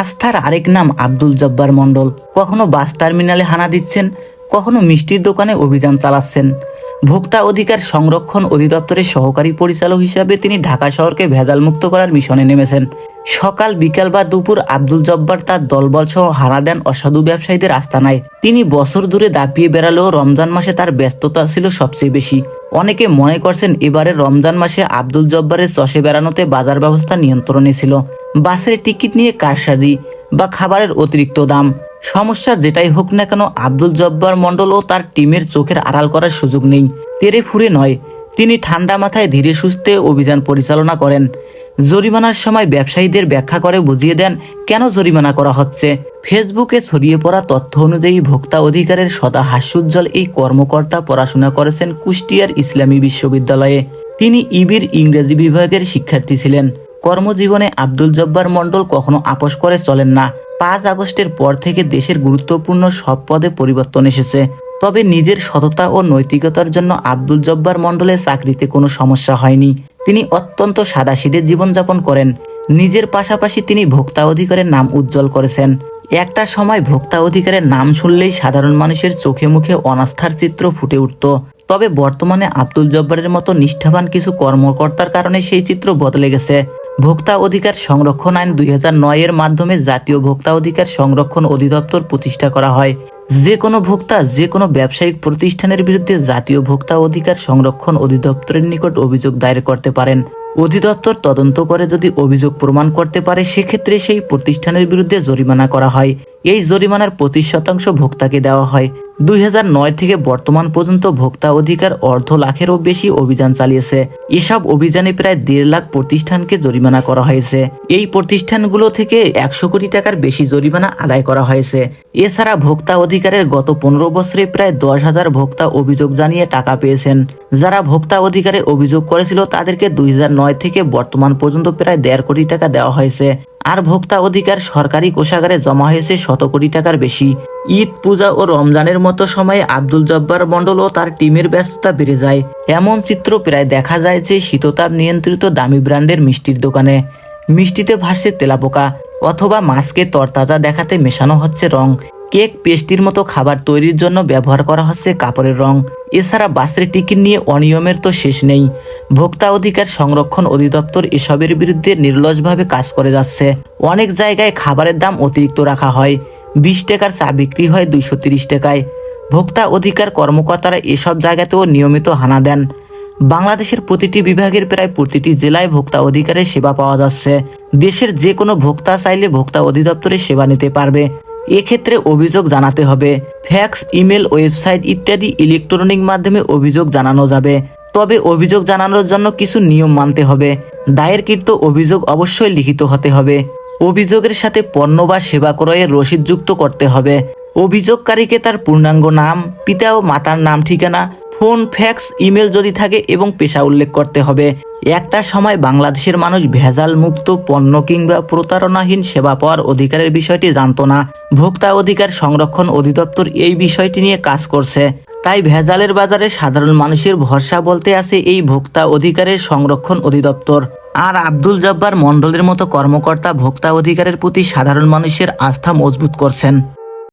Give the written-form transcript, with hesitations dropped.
আস্থার আরেক নাম আব্দুল জব্বার মণ্ডল। কখনো বাস টার্মিনালে হানা দিচ্ছেন, কখনো মিষ্টির দোকানে অভিযান চালাচ্ছেন। ভোক্তা অধিকার সংরক্ষণ অধিদপ্তরের সহকারী পরিচালক হিসাবে তিনি ঢাকা শহরকে ভেজাল মুক্ত করার মিশনে নেমেছেন। সকাল বিকাল বা দুপুর আব্দুল জব্বার তার দলবল সহ হানা দেন অসাধু ব্যবসায়ীদের আস্তানায়। তিনি বছর দূরে দাপিয়ে বেড়ালেও রমজান মাসে তার ব্যস্ততা ছিল সবচেয়ে বেশি। অনেকে মনে করছেন এবারের রমজান মাসে আব্দুল জব্বারের চষে বেড়ানোতে বাজার ব্যবস্থা নিয়ন্ত্রণে ছিল। বাসের টিকিট নিয়ে কারসাজি বা খাবারের অতিরিক্ত দাম, সমস্যা যেটাই হোক না কেন আব্দুল জব্বার মণ্ডল ও তার টিমের চোখের আড়াল করার সুযোগ নেই। তেরে ফুরে নয়, তিনি ঠান্ডা মাথায় ধীরে সুস্থে অভিযান পরিচালনা করেন। জরিমানার সময় ব্যবসায়ীদের ব্যাখ্যা করে বুঝিয়ে দেন কেন জরিমানা করা হচ্ছে। ফেসবুকে ছড়িয়ে পড়া তথ্য অনুযায়ী ভোক্তা অধিকারের সদা হাস্যোজ্জ্বল এই কর্মকর্তা পড়াশোনা করেছেন কুষ্টিয়ার ইসলামী বিশ্ববিদ্যালয়ে। তিনি ইবির ইংরেজি বিভাগের শিক্ষার্থী ছিলেন। কর্মজীবনে আব্দুল জব্বার মণ্ডল কখনো আপোষ করে চলেন না। 5 আগস্টের পর থেকে দেশের গুরুত্বপূর্ণ সব পদে পরিবর্তন এসেছে, তবে নিজের সততা ও নৈতিকতার জন্য আব্দুল জব্বার মণ্ডলের চাকরিতে কোনো সমস্যা হয়নি। তিনি অত্যন্ত সাদাসিধে জীবনযাপন করেন। নিজের পাশাপাশি তিনি ভোক্তা অধিকারের নাম উজ্জ্বল করেছেন। একটা সময় ভোক্তা অধিকারের নাম শুনলেই সাধারণ মানুষের চোখে মুখে অনাস্থার চিত্র ফুটে উঠত, তবে বর্তমানে আব্দুল জব্বারের মতো নিষ্ঠাবান কিছু কর্মকর্তার কারণে সেই চিত্র বদলে গেছে। ভোক্তা অধিকার সংরক্ষণ আইন 2009 এর মাধ্যমে জাতীয় ভোক্তা অধিকার সংরক্ষণ অধিদপ্তর প্রতিষ্ঠা করা হয়। যে কোনো ভোক্তা যে কোনো ব্যবসায়িক প্রতিষ্ঠানের বিরুদ্ধে জাতীয় ভোক্তা অধিকার সংরক্ষণ অধিদপ্তরের নিকট অভিযোগ দায়ের করতে পারেন। অধিদপ্তর তদন্ত করে যদি অভিযোগ প্রমাণ করতে পারে, সেক্ষেত্রে সেই প্রতিষ্ঠানের বিরুদ্ধে জরিমানা করা হয়। এই জরিমানার 25% ভোক্তাকে দেওয়া হয়। 2009 থেকে বর্তমান পর্যন্ত ভোক্তা অধিকার অর্ধ লাখেরও বেশি অভিযান চালিয়েছে। এসব অভিযানে প্রায় 1.5 লাখ প্রতিষ্ঠানকে জরিমানা করা হয়েছে। এই প্রতিষ্ঠানগুলো থেকে 100 কোটি টাকার বেশি জরিমানা আদায় করা হয়েছে। এছাড়া ভোক্তা অধিকারের গত 15 বছরে প্রায় 10,000 ভোক্তা অভিযোগ জানিয়ে টাকা পেয়েছেন। যারা ভোক্তা অধিকারে অভিযোগ করেছিল তাদেরকে 2009 থেকে বর্তমান পর্যন্ত প্রায় 1.5 কোটি টাকা দেওয়া হয়েছে। আর ভোক্তা অধিকার সরকারি কোষাগারে জমা হয়েছে 100 কোটি টাকার বেশি। ঈদ, পূজা ও রমজানের মতো সময়ে আব্দুল জব্বার মণ্ডল ও তার টিমের ব্যস্ততা বেড়ে যায়। এমন চিত্র প্রায় দেখা যায় যে শীততাপ নিয়ন্ত্রিত দামি ব্র্যান্ডের মিষ্টির দোকানে মিষ্টিতে ভাসছে তেলাপোকা, অথবা মাছকে তরতাজা দেখাতে মেশানো হচ্ছে রং। কেক, পেস্ট্রির মতো খাবার তৈরির জন্য ব্যবহার করা হচ্ছে কাপড়ের রং। এছাড়া বাসের টিকিট নিয়ে অনিয়মের তো শেষ নেই। ভোক্তা অধিকার সংরক্ষণ অধিদপ্তর এসবের বিরুদ্ধে নির্লজ্জভাবে কাজ করে যাচ্ছে। অনেক জায়গায় খাবারের দাম অতিরিক্ত রাখা হয়। 20 টাকার চা বিক্রি হয় 230 টাকায়। ভোক্তা অধিকার কর্মকর্তারা এসব জায়গাতেও নিয়মিত হানা দেন। বাংলাদেশের প্রতিটি বিভাগের প্রায় প্রতিটি জেলায় ভোক্তা অধিকারের সেবা পাওয়া যাচ্ছে। দেশের যে কোনো ভোক্তা চাইলে ভোক্তা অধিদপ্তরের সেবা নিতে পারবে। এক্ষেত্রে অভিযোগ জানাতে হবে। ফ্যাক্স, ইমেল, ওয়েবসাইট ইত্যাদি ইলেকট্রনিক মাধ্যমে অভিযোগ জানানো যাবে। তবে অভিযোগ জানানোর জন্য কিছু নিয়ম মানতে হবে। দায়েরকৃত অভিযোগ অবশ্যই লিখিত হতে হবে। অভিযোগের সাথে পণ্য বা সেবা ক্রয়ের রসিদ যুক্ত করতে হবে। অভিযোগকারীকে তার পূর্ণাঙ্গ নাম, পিতা ও মাতার নাম, ঠিকানা, ফোন, ফ্যাক্স, ইমেল যদি থাকে এবং পেশা উল্লেখ করতে হবে। একটা সময় বাংলাদেশের মানুষ ভেজাল মুক্ত পণ্য কিংবা প্রতারণাহীন সেবা পাওয়ার অধিকারের বিষয়টি জানতো না। ভোক্তা অধিকার সংরক্ষণ অধিদপ্তর এই বিষয়টি নিয়ে কাজ করছে। তাই ভেজালের বাজারে সাধারণ মানুষের ভরসা বলতে আছে এই ভোক্তা অধিকারের সংরক্ষণ অধিদপ্তর। আর আব্দুল জব্বার মণ্ডলের মতো কর্মকর্তা ভোক্তা অধিকারের প্রতি সাধারণ মানুষের আস্থা মজবুত করছেন।